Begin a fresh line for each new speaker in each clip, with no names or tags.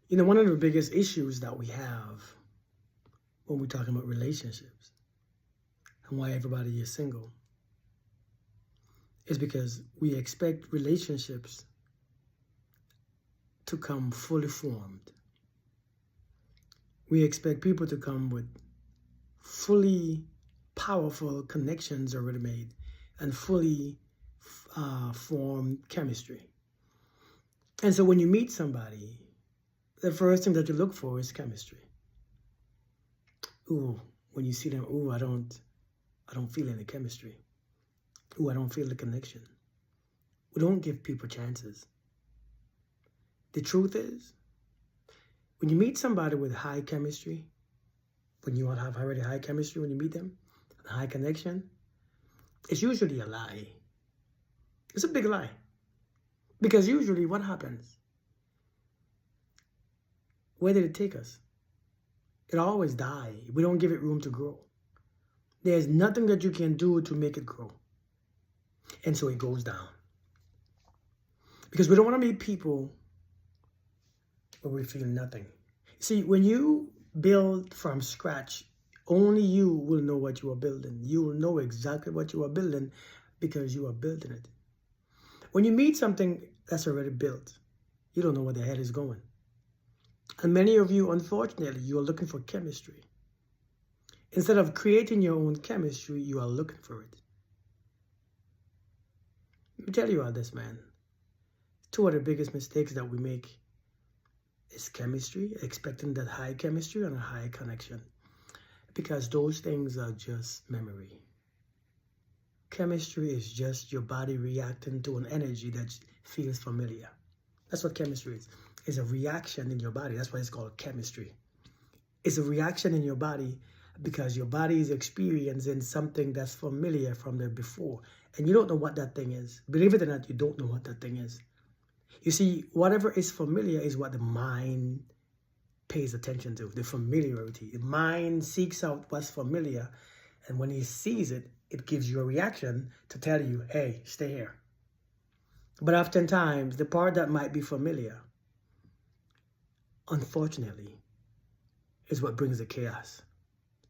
You know, one of the biggest issues that we have when we're talking about relationships and why everybody is single is because we expect relationships to come fully formed. We expect people to come with fully powerful connections already made and fully formed chemistry. And so when you meet somebody, the first thing that you look for is chemistry. Ooh, when you see them, ooh, I don't feel any chemistry. Ooh, I don't feel the connection. We don't give people chances. The truth is, when you meet somebody with high chemistry, when you all have already high chemistry, when you meet them, high connection, it's usually a lie. It's a big lie. Because usually what happens? Where did it take us? It always dies. We don't give it room to grow. There's nothing that you can do to make it grow. And so it goes down. Because we don't want to meet people where we feel nothing. See, when you build from scratch, only you will know what you are building. You will know exactly what you are building because you are building it. When you meet something that's already built, you don't know where the head is going. And many of you, unfortunately, you are looking for chemistry. Instead of creating your own chemistry, you are looking for it. Let me tell you all this, man. Two of the biggest mistakes that we make is chemistry, expecting that high chemistry and a high connection. Because those things are just memory. Chemistry is just your body reacting to an energy that feels familiar. That's what chemistry is. It's a reaction in your body. That's why it's called chemistry. It's a reaction in your body because your body is experiencing something that's familiar from the before. And you don't know what that thing is. Believe it or not, you don't know what that thing is. You see, whatever is familiar is what the mind pays attention to, the familiarity. The mind seeks out what's familiar, and when he sees it, it gives you a reaction to tell you, hey, stay here. But oftentimes, the part that might be familiar, unfortunately, is what brings the chaos.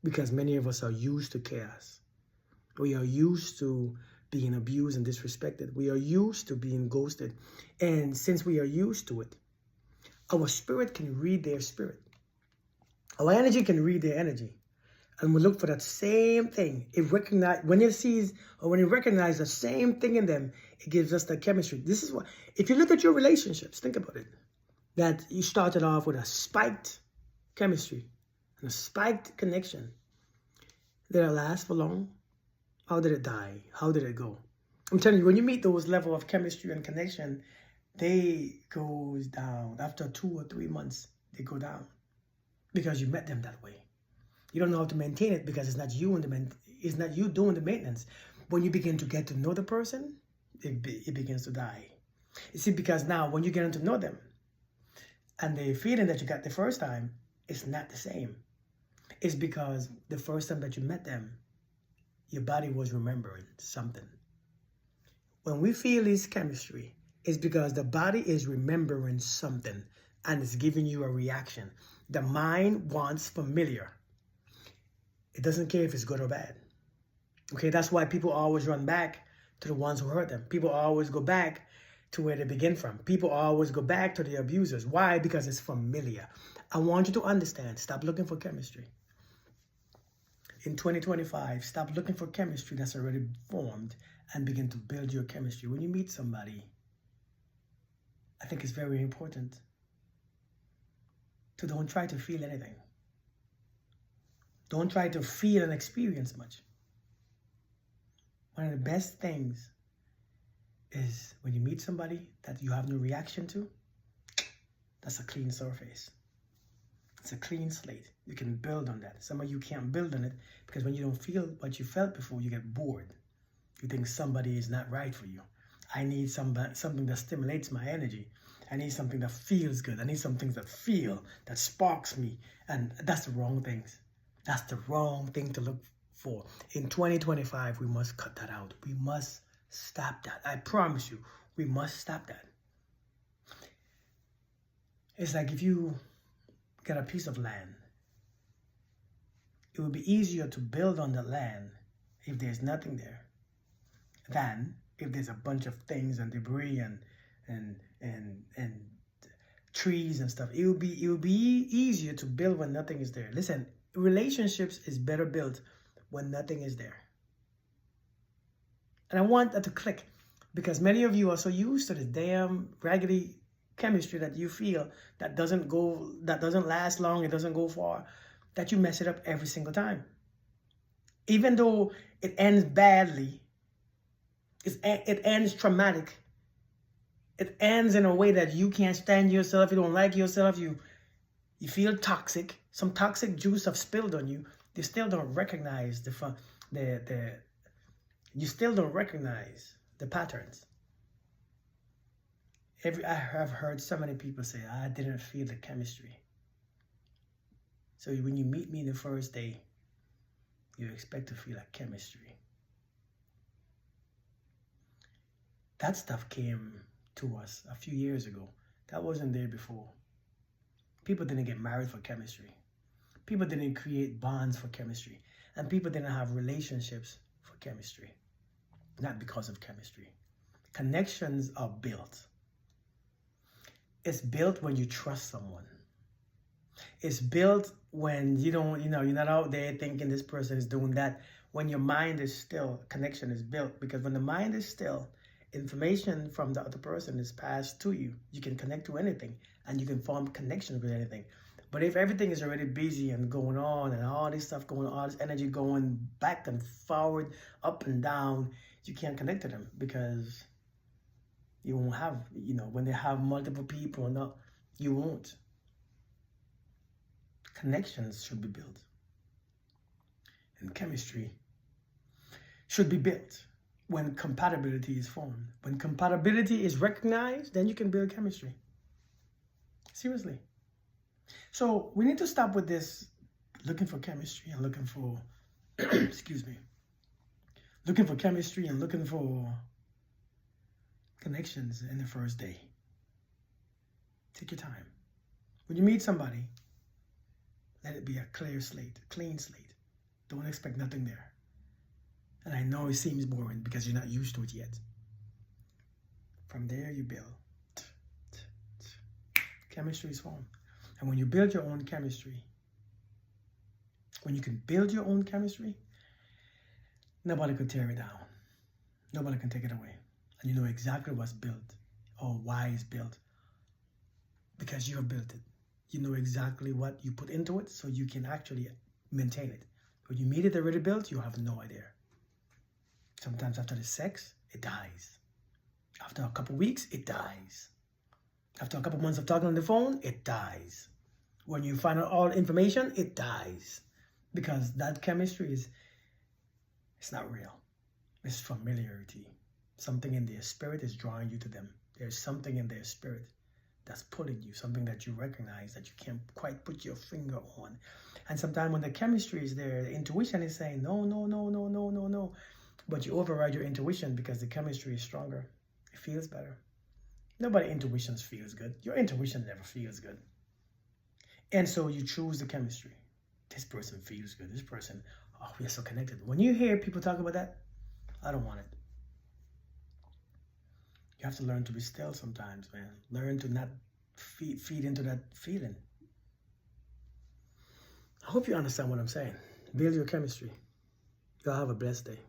Because many of us are used to chaos. We are used to being abused and disrespected. We are used to being ghosted. And since we are used to it, our spirit can read their spirit. Our energy can read their energy. And we look for that same thing. When it recognizes the same thing in them, it gives us the chemistry. This is what, if you look at your relationships, think about it. That you started off with a spiked chemistry and a spiked connection. Did it last for long? How did it die? How did it go? I'm telling you, when you meet those level of chemistry and connection, they goes down. After 2 or 3 months, they go down. Because you met them that way. You don't know how to maintain it because it's not you doing the maintenance. When you begin to get to know the person, it begins to die. You see, because now when you get to know them, and the feeling that you got the first time is not the same. It's because the first time that you met them, your body was remembering something. When we feel this chemistry, it's because the body is remembering something and it's giving you a reaction. The mind wants familiar. It doesn't care if it's good or bad. Okay, that's why people always run back to the ones who hurt them. People always go back to where they begin from. People always go back to the abusers. Why? Because it's familiar. I want you to understand, stop looking for chemistry. In 2025, stop looking for chemistry that's already formed and begin to build your chemistry. When you meet somebody, I think it's very important to don't try to feel anything. Don't try to feel and experience much. One of the best things is when you meet somebody that you have no reaction to, that's a clean surface. It's a clean slate. You can build on that. Some of you can't build on it because when you don't feel what you felt before, you get bored. You think somebody is not right for you. I need something that stimulates my energy. I need something that feels good. I need some things that sparks me. And that's the wrong things. That's the wrong thing to look for. In 2025, we must cut that out. We must stop that. I promise you, we must stop that. It's like if you get a piece of land, it would be easier to build on the land if there's nothing there than if there's a bunch of things and debris and trees and stuff. It would be easier to build when nothing is there. Listen, relationships is better built when nothing is there. And I want that to click, because many of you are so used to this damn raggedy chemistry that you feel that doesn't last long, it doesn't go far, that you mess it up every single time. Even though it ends badly, it ends traumatic. It ends in a way that you can't stand yourself, you don't like yourself, you feel toxic. Some toxic juice have spilled on you. You still don't recognize you still don't recognize the patterns. I have heard so many people say, I didn't feel the chemistry. So when you meet me the first day, you expect to feel a chemistry. That stuff came to us a few years ago. That wasn't there before. People didn't get married for chemistry. People didn't create bonds for chemistry. And people didn't have relationships for chemistry. Not because of chemistry. Connections are built. It's built when you trust someone. It's built when you're not out there thinking this person is doing that. When your mind is still, connection is built. Because when the mind is still, information from the other person is passed to you. You can connect to anything and you can form connections with anything. But if everything is already busy and going on and all this stuff going on, all this energy going back and forward, up and down, you can't connect to them, because you won't have, when they have multiple people or not, you won't. Connections should be built. And chemistry should be built when compatibility is formed. When compatibility is recognized, then you can build chemistry. Seriously. So we need to stop with this looking for chemistry and looking for, looking for chemistry and looking for connections in the first day. Take your time. When you meet somebody, let it be a clear slate, a clean slate. Don't expect nothing there. And I know it seems boring because you're not used to it yet. From there, you build. Chemistry is formed. And when you build your own chemistry, when you can build your own chemistry, nobody could tear it down. Nobody can take it away. And you know exactly what's built or why it's built, because you have built it. You know exactly what you put into it, so you can actually maintain it. When you meet it already built, you have no idea. Sometimes after the sex, it dies. After a couple weeks, it dies. After a couple months of talking on the phone, it dies. When you find out all the information, it dies. Because that chemistry it's not real. It's familiarity. Something in their spirit is drawing you to them. There's something in their spirit that's pulling you, something that you recognize that you can't quite put your finger on. And sometimes when the chemistry is there, the intuition is saying, no, no, no, no, no, no, no. But you override your intuition because the chemistry is stronger. It feels better. Nobody's intuition feels good. Your intuition never feels good. And so you choose the chemistry. This person feels good. This person, oh, we are so connected. When you hear people talk about that, I don't want it. You have to learn to be still sometimes, man. Learn to not feed into that feeling. I hope you understand what I'm saying. Build your chemistry. Y'all have a blessed day.